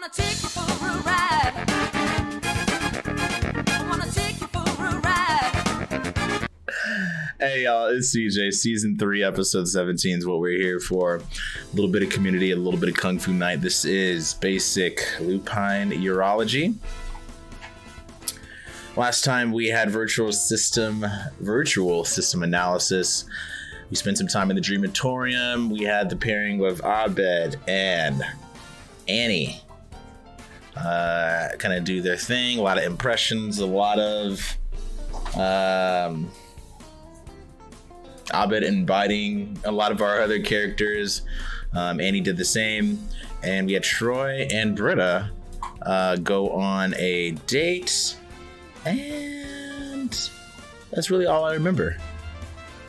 wanna take you for a ride. I wanna take you for a ride. Hey y'all, it's CJ. Season 3, episode 17 is what we're here for. A little bit of community, a little bit of Kung Fu Night. This is basic lupine urology. Last time we had virtual system analysis. We spent some time in the Dreamatorium. We had the pairing of Abed and Annie kind of do their thing. A lot of impressions, a lot of Abed inviting a lot of our other characters. Annie did the same. And we had Troy and Britta go on a date. And that's really all I remember.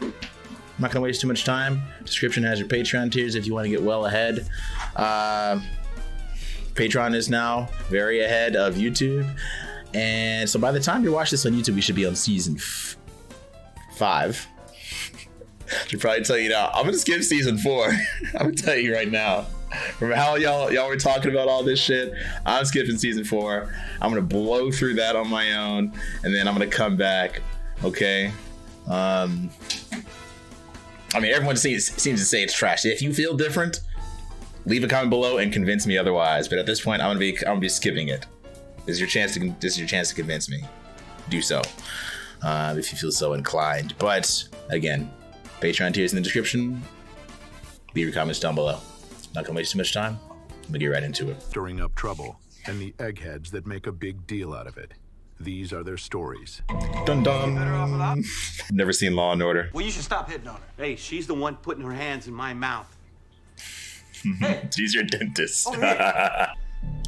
I'm not going to waste too much time. Description has your Patreon tiers if you want to get well ahead. Patreon is now very ahead of YouTube. And so by the time you watch this on YouTube, we should be on season 5. Should probably tell you now. I'm going to skip season 4. I'm going to tell you right now. From how y'all were talking about all this shit, I'm skipping season 4. I'm going to blow through that on my own. And then I'm going to come back. Okay? I mean, everyone seems to say it's trash. If you feel different, leave a comment below and convince me otherwise. But at this point, I'm gonna be skipping it. This is your chance to convince me. Do so, if you feel so inclined. But again, Patreon tiers in the description. Leave your comments down below. Not gonna waste too much time. I'm gonna get right into it. Stirring up trouble, and the eggheads that make a big deal out of it. These are their stories. Dun dun. Never seen Law and Order. Well, you should stop hitting on her. Hey, she's the one putting her hands in my mouth. Hey. She's your dentist. Oh, hey.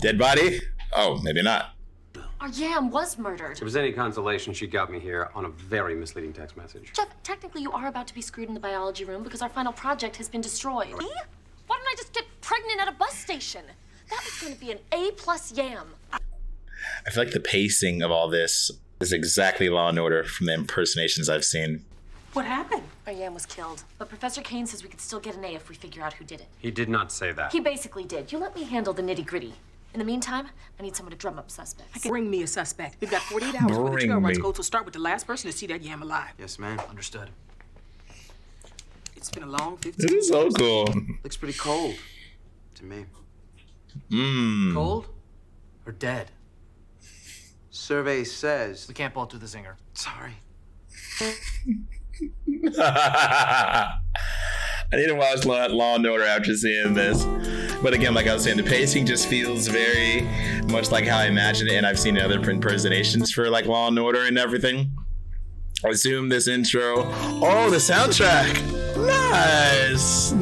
Dead body? Oh, maybe not. Our Yam was murdered. If it was any consolation, she got me here on a very misleading text message. Jeff, technically you are about to be screwed in the biology room because our final project has been destroyed. Me? Why didn't I just get pregnant at a bus station? That was going to be an A+ Yam. I feel like the pacing of all this is exactly Law and Order from the impersonations I've seen. What happened? Our Yam was killed, but Professor Kane says we could still get an A if we figure out who did it. He did not say that. He basically did. You let me handle the nitty-gritty. In the meantime, I need someone to drum up suspects. Bring me a suspect. We've got 48 hours before the Bring trail runs me. go to start with the last person to see that Yam alive. Yes, ma'am. Understood. It's been a long 15 This is so cool. Looks pretty cold to me. Cold or dead? Survey says. We can't both do the zinger. Sorry. I need to watch Law and Order after seeing this. But again, like I was saying, the pacing just feels very much like how I imagined it, and I've seen other impersonations for like Law and Order and everything. I assume this intro. Oh, the soundtrack! Nice!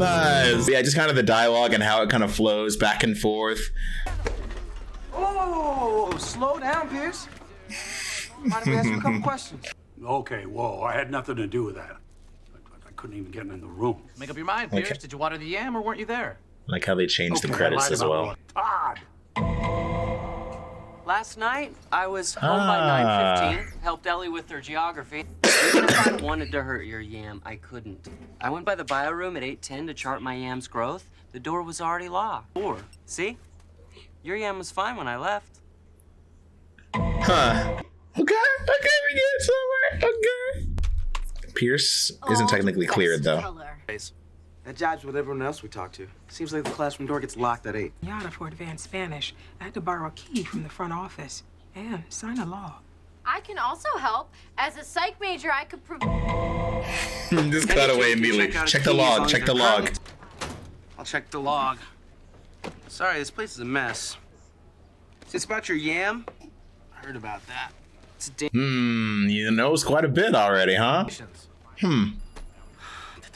Yeah, just kind of the dialogue and how it kind of flows back and forth. Oh, slow down, Pierce. Mind if we ask you a couple questions? Okay, whoa, I had nothing to do with that. I couldn't even get in the room. Make up your mind, Pierce. Did you water the Yam or weren't you there? Like how they changed the Okay, I credits lied as about well. one. Todd! Last night, I was home by 9:15, helped Ellie with her geography. Even if I wanted to hurt your Yam, I couldn't. I went by the bio room at 8:10 to chart my Yam's growth. The door was already locked. See? Your Yam was fine when I left. Huh. Okay, we get somewhere. Okay. Pierce isn't technically cleared though. That jibes with everyone else we talk to. Seems like the classroom door gets locked at 8. Yada for advanced Spanish. I had to borrow a key from the front office and sign a log. I can also help. As a psych major, I could Just cut away immediately. Check the log. Check the log. I'll check the log. Sorry, this place is a mess. Is this about your Yam? I heard about that. It's a You knows quite a bit already, huh?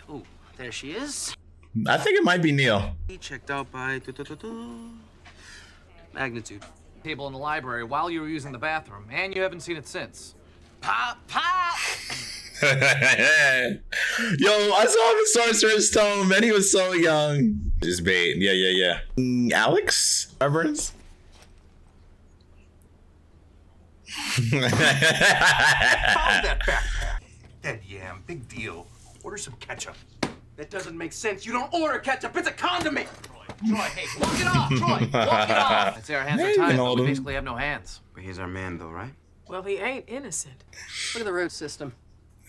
Oh, there she is. I think it might be Neil. He checked out by magnitude. Table in the library while you were using the bathroom, and you haven't seen it since. Pop, pop! Yo, I saw him in Sorcerer's Stone, man. He was so young. Just bait. Yeah. Alex Burns? Found that backpack. Dead Yam, big deal. Order some ketchup. That doesn't make sense. You don't order ketchup. It's a condiment. Troy, hey, walk it off, Troy! Walk it off! I'd say our hands Hey, are tied, but Ronaldo. we basically have no hands. But he's our man, though, right? Well, he ain't innocent. Look at the root system.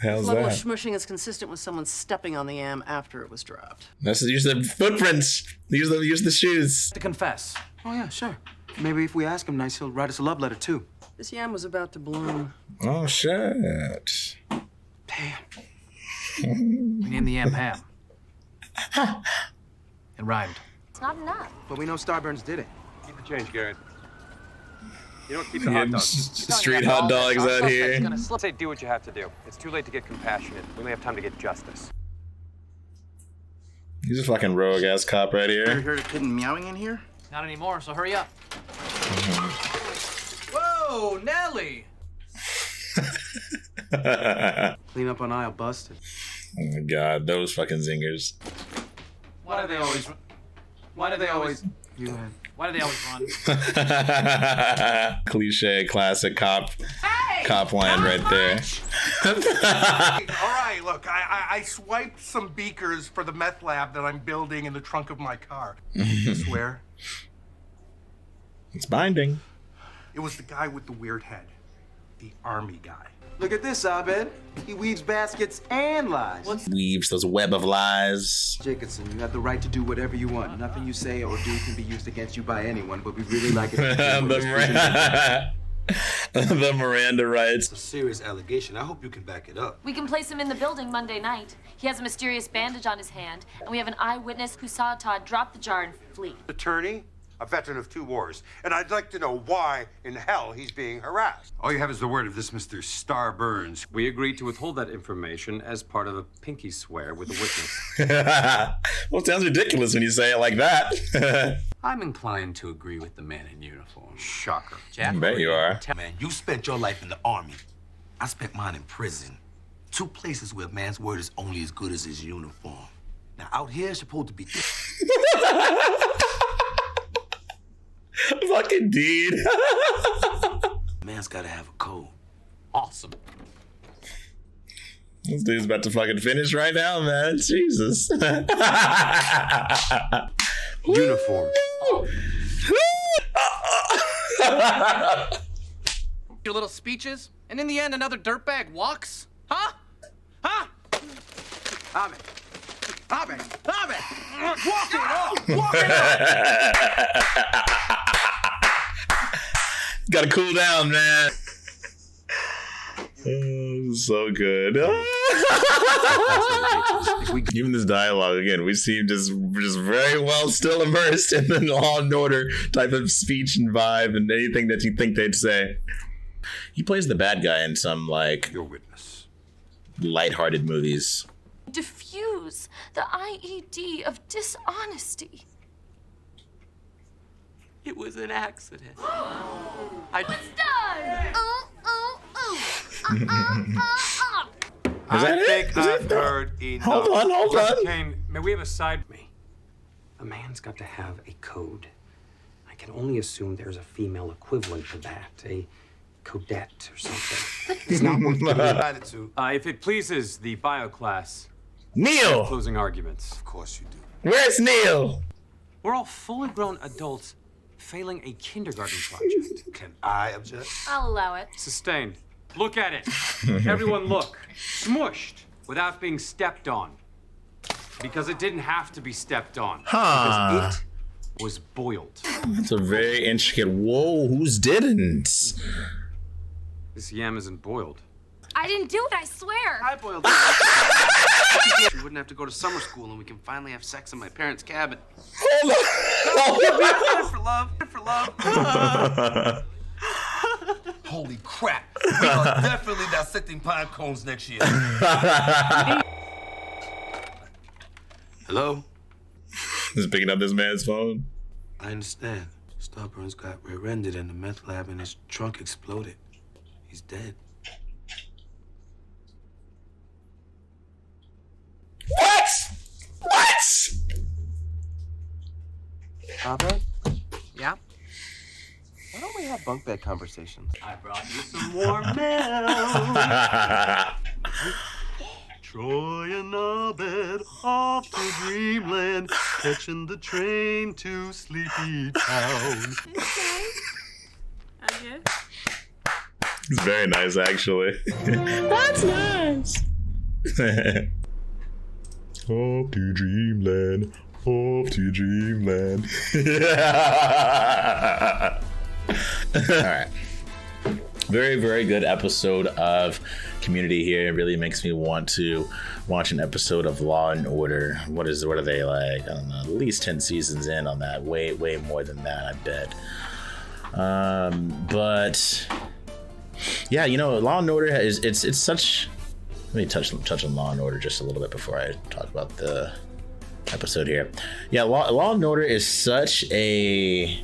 How's Level of that? smushing is consistent with someone stepping on the yam after it was dropped. Let's use the footprints. Use the shoes. To confess. Oh, yeah, sure. Maybe if we ask him nice, he'll write us a love letter, too. This yam was about to bloom. Oh shit. Damn. We named the yam Pam. It rhymed. It's not enough. But we know Starburns did it. Keep the change, Garrett. You don't keep the Yeah, hot dogs. street hot dogs out here. Say do what you have to do. It's too late to get compassionate. We may have time to get justice. He's a fucking rogue ass cop right You here. heard a kitten meowing in here? Not anymore, so hurry up. Whoa, Nelly! Clean up on aisle busted. Oh my god, those fucking zingers. Why do they always... Why do they always... You go ahead. Why do they always run? Cliche, classic cop line right there. All right, look, I swiped some beakers for the meth lab that I'm building in the trunk of my car. I swear. It's binding. It was the guy with the weird head. The army guy. Look at this, Abed. He weaves baskets and lies. Weaves those web of lies. Jacobson, you have the right to do whatever you want. Nothing you say or do can be used against you by anyone, but we really like it. The Miranda rights. It's a serious allegation. I hope you can back it up. We can place him in the building Monday night. He has a mysterious bandage on his hand, and we have an eyewitness who saw Todd drop the jar and flee. Attorney, a veteran of 2 wars, and I'd like to know why in hell he's being harassed. All you have is the word of this Mr. Starburns. We agreed to withhold that information as part of a pinky swear with a witness. Well, it sounds ridiculous when you say it like that. I'm inclined to agree with the man in uniform. Shocker. I bet you are. Man, you spent your life in the army. I spent mine in prison. 2 places where a man's word is only as good as his uniform. Now, out here, it's supposed to be... Fucking dude. Man's gotta have a code. Awesome. This dude's about to fucking finish right now, man. Jesus. Uniform. Your little speeches, and in the end, another dirtbag walks? Huh? Huh? Abed. Abed. Abed. Walk it off! Walk it off! Gotta cool down, man. Oh, so good. Even this dialogue again, we seem just very well still immersed in the Law and Order type of speech and vibe and anything that you think they'd say. He plays the bad guy in some like Your witness. lighthearted movies. Diffuse the IED of dishonesty. It was an accident. It's done! Is that it? Is it? heard enough. Hold on. Kane, may we have a side me? A man's got to have a code. I can only assume there's a female equivalent to that, a Codette or something. It's not worth Attitude. If it pleases the bio class, Neil! closing arguments. Of course you do. Where's Neil? We're all fully grown adults failing a kindergarten project. Can I object? I'll allow it. Sustained. Look at it. Everyone look. Smushed without being stepped on. Because it didn't have to be stepped on. Huh. Because it was boiled. That's a very intricate. Whoa, who's didn't? This yam isn't boiled. I didn't do it, I swear. I boiled it. We wouldn't have to go to summer school and we can finally have sex in my parents' cabin. Hold For love. For love. on. Holy crap. We are definitely dissecting pine cones next year. Hello? Just picking up this man's phone. I understand. Starburns got rear-ended in the meth lab and his trunk exploded. He's dead. What? Abed? Yeah? Why don't we have bunk bed conversations? I brought you some warm milk. Troy and Abed off to dreamland. catching the train to Sleepy Town. It's very nice, actually. That's nice. Off to dreamland. Off to dreamland. All right. Very, very good episode of Community here. It really makes me want to watch an episode of Law and Order. What are they like? I don't know, at least 10 seasons in on that. Way more than that, I bet. But yeah, you know, Law and Order it's such. Let me touch on Law and Order just a little bit before I talk about the episode here. Yeah, Law and Order is such a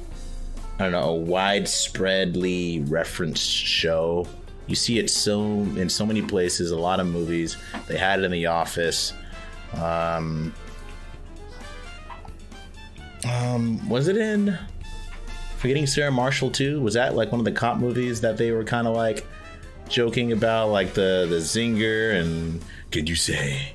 widespreadly referenced show. You see it in so many places, a lot of movies. They had it in The Office. Was it in Forgetting Sarah Marshall too? Was that like one of the cop movies that they were kind of like joking about, like the zinger and could you say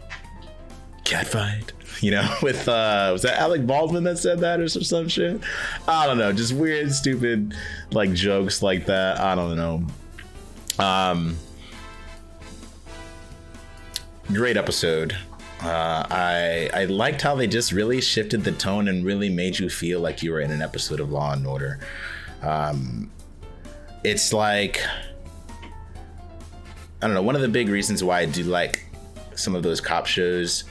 catfight? You know, with was that Alec Baldwin that said that or some shit? I don't know, just weird, stupid like jokes like that. I don't know. Great episode. I liked how they just really shifted the tone and really made you feel like you were in an episode of Law and Order. It's like, I don't know, one of the big reasons why I do like some of those cop shows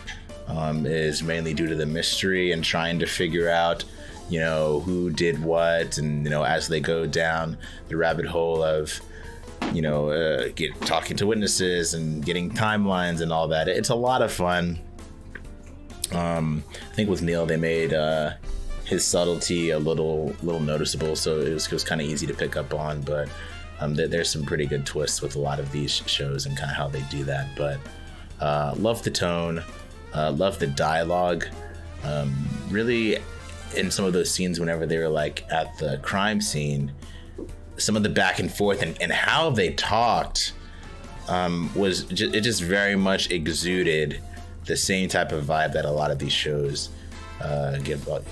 is mainly due to the mystery and trying to figure out, you know, who did what, and, you know, as they go down the rabbit hole of, you know, talking to witnesses and getting timelines and all that. It's a lot of fun. I think with Neil, they made his subtlety a little noticeable, so it was kind of easy to pick up on. But there's some pretty good twists with a lot of these shows and kind of how they do that. But love the tone, love the dialogue. Really, in some of those scenes, whenever they were like at the crime scene, some of the back and forth and how they talked it just very much exuded the same type of vibe that a lot of these shows give off.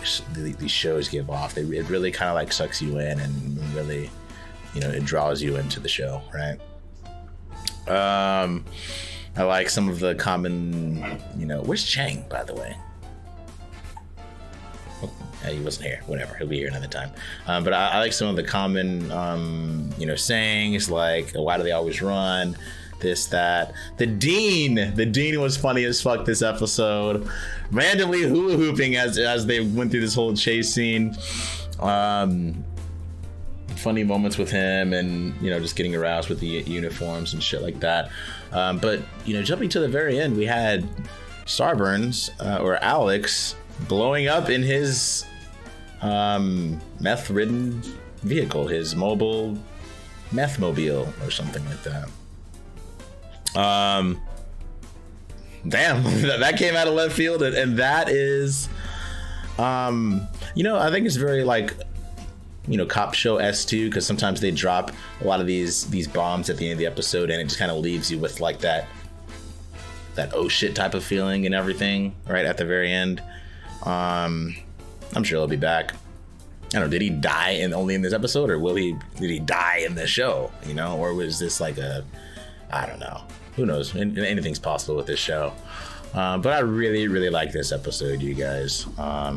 It really kind of like sucks you in and really, you know, it draws you into the show, right? I like some of the common, you know, where's Chang, by the way? He wasn't here, whatever, he'll be here another time. But I like some of the common, you know, sayings like, why do they always run? This, that. The Dean was funny as fuck this episode. Randomly hula hooping as they went through this whole chase scene. Funny moments with him and, you know, just getting aroused with the uniforms and shit like that. But, you know, jumping to the very end, we had Starburns, or Alex, blowing up in his meth-ridden vehicle, his mobile meth-mobile or something like that. Damn, that came out of left field, and that is, you know, I think it's very like, you know, cop show S2, because sometimes they drop a lot of these bombs at the end of the episode, and it just kind of leaves you with like that oh shit type of feeling and everything right at the very end. I'm sure he'll be back. I don't know, did he die only in this episode, or did he die in the show, you know, or was this like I don't know, who knows, anything's possible with this show. But I really, really like this episode, you guys. I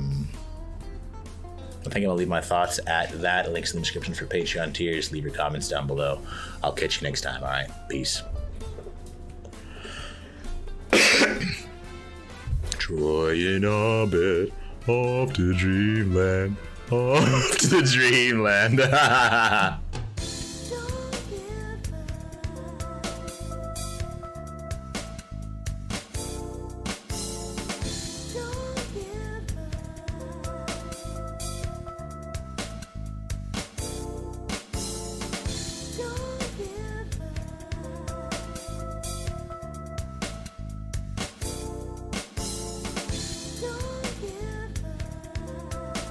think I'm gonna leave my thoughts at that. Links in the description for Patreon tiers. Leave your comments down below. I'll catch you next time. All right, peace. Troy and Abed, off to dreamland, off to dreamland.